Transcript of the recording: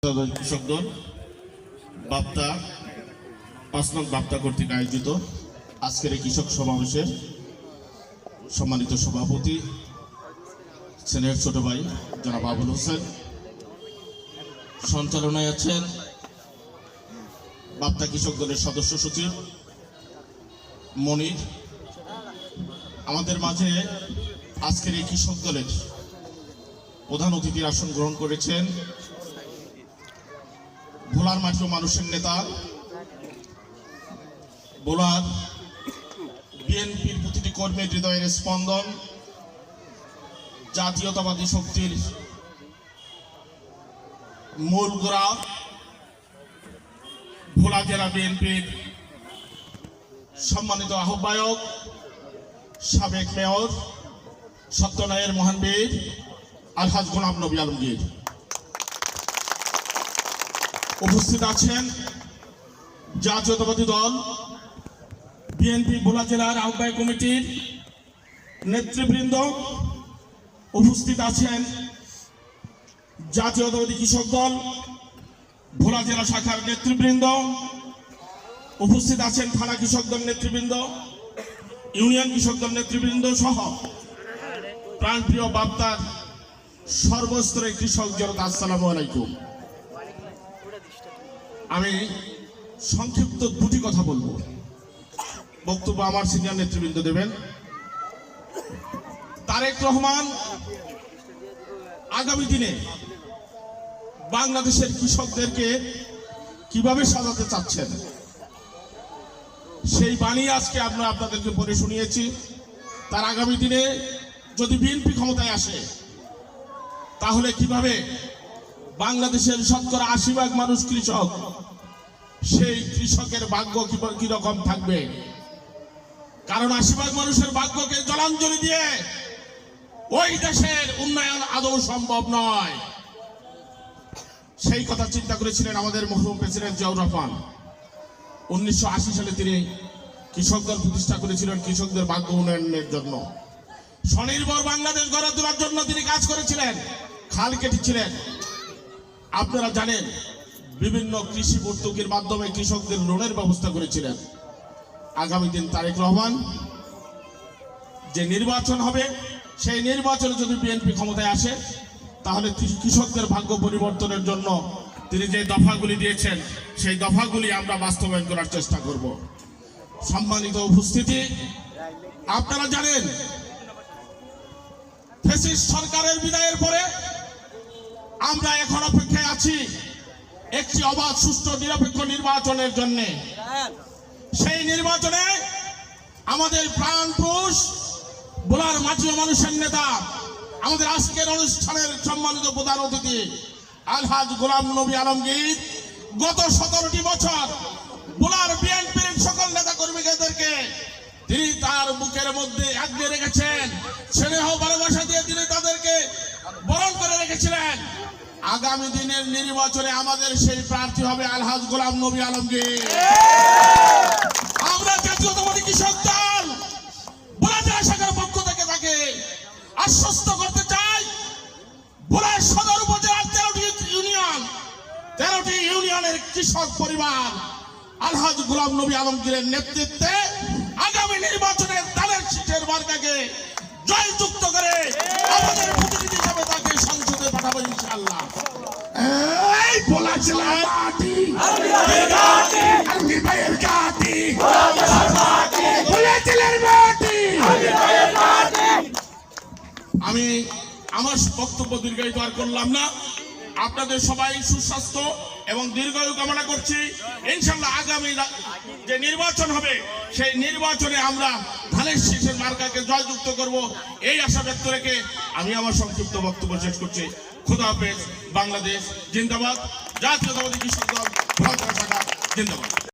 কৃষক দল বাপ্তা ৫ নং বাপ্তা কর্তৃক আয়োজিত আজকের এই কৃষক সমাবেশের সম্মানিত সভাপতি সিনিয়র ছোট ভাই জনাব আবুল হোসেন, সঞ্চালনায় আছেন বাপ্তা কৃষক দলের সদস্য সচিব মনির। আমাদের মাঝে আজকের এই কৃষক দলের প্রধান অতিথির আসন গ্রহণ করেছেন ভোলার মাটি ও মানুষের নেতা, ভোলার বিএনপির প্রতিটি কর্মীর হৃদয়ের স্পন্দন, জাতীয়তাবাদী শক্তির মূল গোড়া, ভোলা জেলা বিএনপির সম্মানিত আহ্বায়ক, সাবেক মেয়র সত্যনায়ের মহানবীর আলহাজ গোলাম নবী আলমগীর। উপস্থিত আছেন জাতীয়তাবাদী দল বিএনপি ভোলা জেলার আহ্বায়ক কমিটির নেতৃবৃন্দ। উপস্থিত আছেন জাতীয়তাবাদী কৃষক দল ভোলা জেলা শাখার নেতৃবৃন্দ। উপস্থিত আছেন থানা কৃষক দল নেতৃবৃন্দ, ইউনিয়ন কৃষক দল নেতৃবৃন্দ সহ প্রাণপ্রিয় বাপ্তার সর্বস্তরের কৃষক জনতা, আসসালামু আলাইকুম। আমি সংক্ষিপ্ত দুটি কথা বলবো, বক্তব্য আমার সিনিয়র নেতৃবৃন্দ দেবেন। তারেক রহমান আগামী দিনে বাংলাদেশের কৃষকদেরকে কিভাবে সাজাতে চাচ্ছেন সেই বাণী আজকে আমরা আপনাদেরকে পড়ে শুনিয়েছি। তার আগামী দিনে যদি বিএনপি ক্ষমতায় আসে তাহলে কিভাবে বাংলাদেশের শতকরা ৮০% মানুষ কৃষক, সেই কৃষকের ভাগ্য কিরকম থাকবে। কারণ ৮০% মানুষের ভাগ্যকে জলাঞ্জলি দিয়ে ওই দেশের উন্নয়ন আদৌ সম্ভব নয়। সেই কথা চিন্তা করেছিলেন আমাদের মরহুম প্রেসিডেন্ট জিয়াউর রহমান। ১৯৮০ সালে তিনি কৃষক দল প্রতিষ্ঠা করেছিলেন কৃষকদের ভাগ্য উন্নয়নের জন্য। স্বনির্ভর বাংলাদেশ গড়ে তোলার জন্য তিনি কাজ করেছিলেন, খাল কেটেছিলেন। আপনারা জানেন বিভিন্ন কৃষি ভর্তুকির মাধ্যমে কৃষকদের লোনের ব্যবস্থা করেছিলেন। আগামী দিন তারেক রহমান যে নির্বাচন হবে, সেই নির্বাচনে যদি বিএনপি ক্ষমতায় আসে তাহলে কৃষকদের ভাগ্য পরিবর্তনের জন্য তিনি যে দফাগুলি দিয়েছেন সেই দফাগুলি আমরা বাস্তবায়ন করার চেষ্টা করব। সম্মানিত উপস্থিতি, আপনারা জানেন ফ্যাসিস্ট সরকারের বিদায়ের পরে আমরা এখন অপেক্ষায় আছি একটি অবাধ, সুষ্ঠু, নিরপেক্ষ নির্বাচনের জন্য। সেই নির্বাচনে আমাদের প্রাণ পুরুষ ভোলার মাটি ও মানুষের নেতা, আমাদের আজকের অনুষ্ঠানের সম্মানিত প্রধান অতিথি আলহাজ গোলাম নবী আলমগীর গত 17টি বছর ভোলার বিএনপির সকল নেতা কর্মীদেরকে তিনি তার বুকের মধ্যে আগলে রেখেছেন, স্নেহ ভালোবাসা দিয়ে তিনি তাদেরকে বরণ করে রেখেছিলেন। আগামী দিনের নির্বাচনে আমাদের সেই প্রার্থী হবে আলহাজ গোলাম নবী আলমগীর। আমরা জাতীয়তাবাদী কৃষক দল ভোলা জেলা শাখার পক্ষ থেকে তাকে আশ্বস্ত করতে চাই, ভোলা সদর উপজেলার 13টি ইউনিয়নের কৃষক পরিবার আলহাজ গোলাম নবী আলমগীরের নেতৃত্বে আগামী নির্বাচনে তাদের সিটের মার্কাকে জয়যুক্ত করে আমাদের প্রতিনিধি হিসেবে তাকে সংসদে পাঠাবো ইনশাআল্লাহ। এই ভোলা জেলার মাটি আলমগীর ভাইয়ের ঘাটি, ভোলা জেলার মাটি। আমি আমার বক্তব্য দীর্ঘায়িত আর করলাম না। আপনাদের সবাই সুস্বাস্থ্য এবং দীর্ঘায়ু কামনা করছি। ইনশাআল্লাহ আগামী যে নির্বাচন হবে সেই নির্বাচনে আমরা ধানের শীষের মার্কাকে জয়যুক্ত করব, এই আশা ব্যক্ত রেখে আমি আমার সংক্ষিপ্ত বক্তব্য শেষ করছি। খোদা হাফেজ। বাংলাদেশ জিন্দাবাদ। জাতীয়তাবাদী কৃষক দল ভোলা জেলা শাখা জিন্দাবাদ।